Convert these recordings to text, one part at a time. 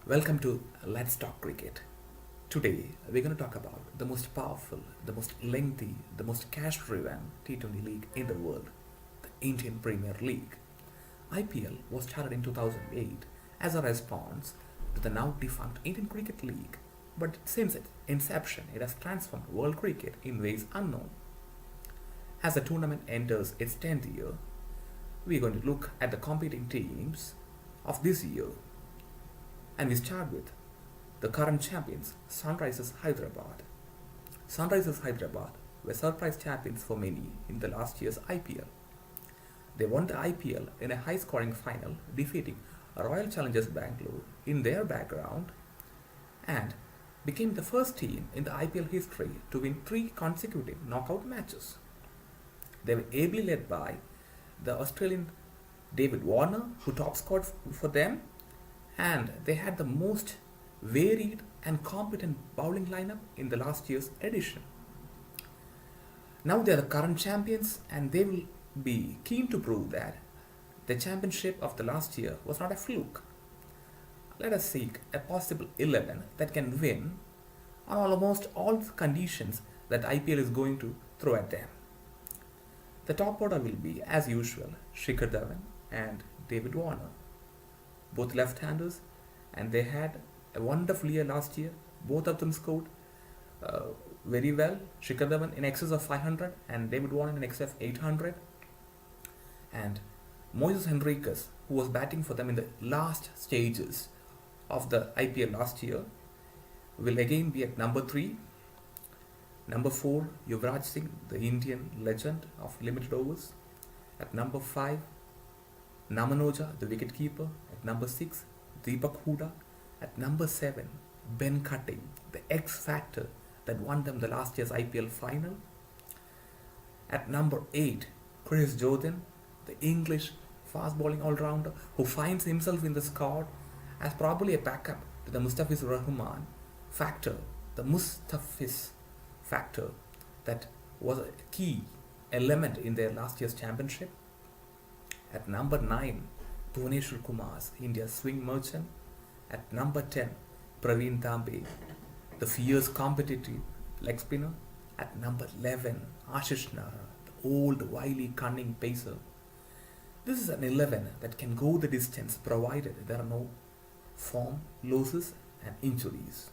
Welcome to Let's Talk Cricket. Today, we're going to talk about the most powerful, the most lengthy, the most cash driven T20 league in the world, the Indian Premier League. IPL was started in 2008 as a response to the now defunct Indian Cricket League, but since its inception, it has transformed world cricket in ways unknown. As the tournament enters its 10th year, we're going to look at the competing teams of this year, and we start with the current champions, Sunrisers Hyderabad. Sunrisers Hyderabad were surprise champions for many in the last year's IPL. They won the IPL in a high scoring final, defeating Royal Challengers Bangalore in their background, and became the first team in the IPL history to win three consecutive knockout matches. They were ably led by the Australian David Warner, who top scored for them, and they had the most varied and competent bowling lineup in the last year's edition. Now they are the current champions, and they will be keen to prove that the championship of the last year was not a fluke. Let us seek a possible 11 that can win on almost all the conditions that IPL is going to throw at them. The top order will be, as usual, Shikhar Dhawan and David Warner, both left-handers, and they had a wonderful year last year. Both of them scored very well. Shikhar Dhawan in excess of 500 and David Warner in excess of 800. And Moises Henriques, who was batting for them in the last stages of the IPL last year, will again be at number 3. Number 4, Yuvraj Singh, the Indian legend of limited overs. At number 5, Namanoja, the wicketkeeper. At number 6, Deepak Hooda. At number 7, Ben Cutting, the X factor that won them the last year's IPL final. At number 8, Chris Jordan, the English fast bowling all-rounder who finds himself in the squad as probably a backup to the Mustafiz Rahman factor, the Mustafiz factor that was a key element in their last year's championship. At number 9, Bhuvneshwar Kumar, India's swing merchant. At number 10, Praveen Dambe, the fierce competitive leg spinner. At number 11, Ashish Nara, the old wily cunning pacer. This is an 11 that can go the distance provided there are no form losses and injuries.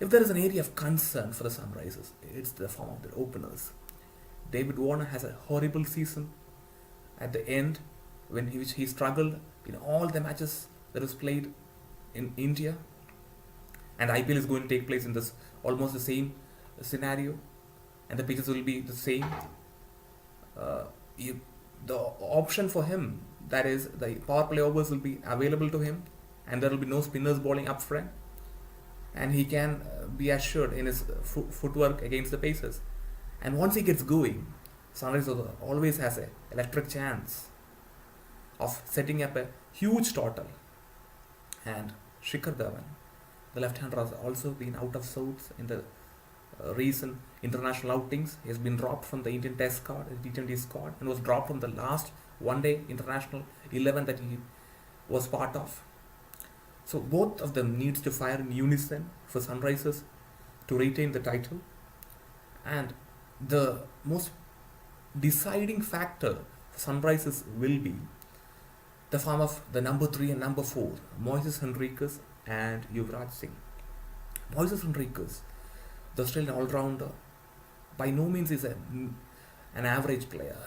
If there is an area of concern for the Sunrisers, it's the form of their openers. David Warner has a horrible season at the end, which he struggled in all the matches that was played in India, and IPL is going to take place in this almost the same scenario, and the pitches will be the same. The option for him, that is the power play overs, will be available to him, and there will be no spinners bowling up front, and he can be assured in his footwork against the Pacers. And once he gets going, Sunrisers always has an electric chance of setting up a huge total. And Shikhar Dhawan, the left-hander, has also been out of sorts in the recent international outings. He has been dropped from the Indian Test squad, T20 squad, and was dropped from the last one-day international 11 that he was part of. So both of them needs to fire in unison for Sunrisers to retain the title. And the most deciding factor for Sunrisers will be the form of the number 3 and number 4, Moises Henriques and Yuvraj Singh. Moises Henriques, the Australian all-rounder, by no means is an average player.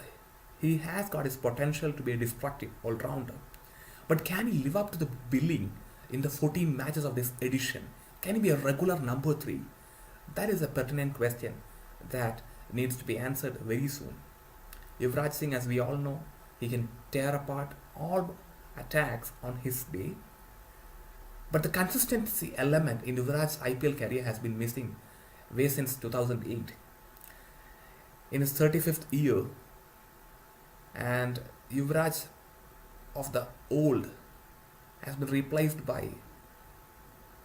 He has got his potential to be a destructive all-rounder. But can he live up to the billing in the 14 matches of this edition? Can he be a regular number 3? That is a pertinent question that needs to be answered very soon. Yuvraj Singh, as we all know, he can tear apart all attacks on his day. But the consistency element in Yuvraj's IPL career has been missing way since 2008. In his 35th year, and Yuvraj of the old has been replaced by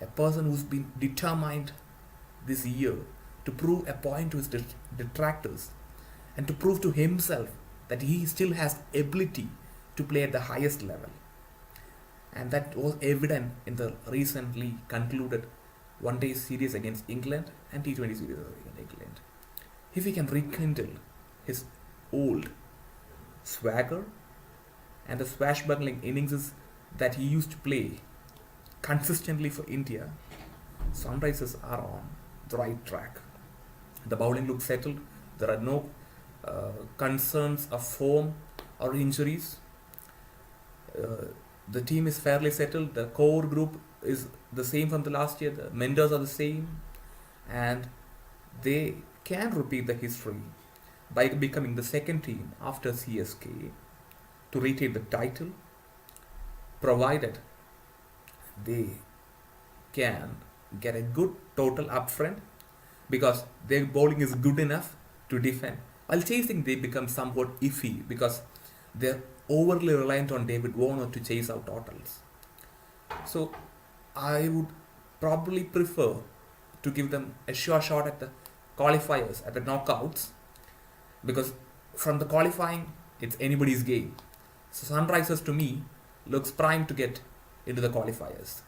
a person who's been determined this year to prove a point to his detractors and to prove to himself that he still has ability to play at the highest level. and that was evident in the recently concluded one day series against England and T20 series against England. If he can rekindle his old swagger and the swashbuckling innings that he used to play consistently for India, Sunrisers are on the right track. The bowling looks settled. There are no concerns of form or injuries. The team is fairly settled. The core group is the same from the last year. The mentors are the same, and they can repeat the history by becoming the second team after CSK to retain the title, provided they can get a good total upfront, because their bowling is good enough to defend. While chasing, they become somewhat iffy because they're overly reliant on David Warner to chase out totals. So I would probably prefer to give them a sure shot at the qualifiers, at the knockouts, because from the qualifying, it's anybody's game. So Sunrisers to me looks primed to get into the qualifiers.